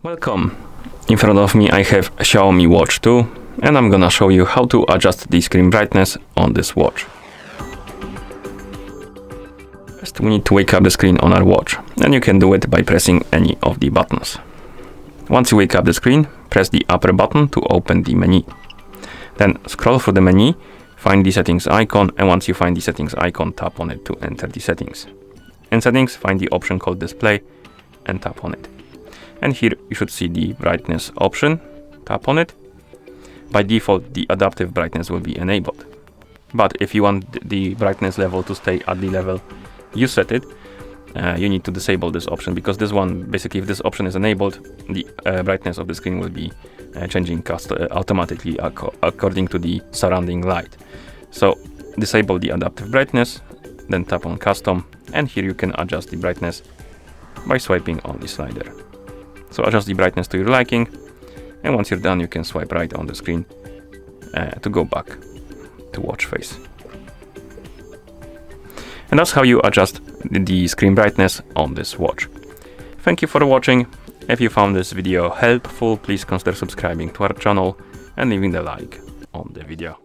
Welcome! In front of me I have Xiaomi Watch 2 and I'm gonna show you how to adjust the screen brightness on this watch. First we need to wake up the screen on our watch, and you can do it by pressing any of the buttons. Once you wake up the screen, press the upper button to open the menu. Then scroll through the menu, find the settings icon, and once you find the settings icon, tap on it to enter the settings. In settings, find the option called display and tap on it. And here you should see the brightness option. Tap on it. By default, the adaptive brightness will be enabled. But if you want the brightness level to stay at the level you set it, you need to disable this option, because this one, basically if this option is enabled, the brightness of the screen will be changing automatically according to the surrounding light. So disable the adaptive brightness, then tap on custom, and here you can adjust the brightness by swiping on the slider. So adjust the brightness to your liking, and once you're done you can swipe right on the screen to go back to watch face. And that's how you adjust the screen brightness on this watch. Thank you for watching. If you found this video helpful, please consider subscribing to our channel and leaving a like on the video.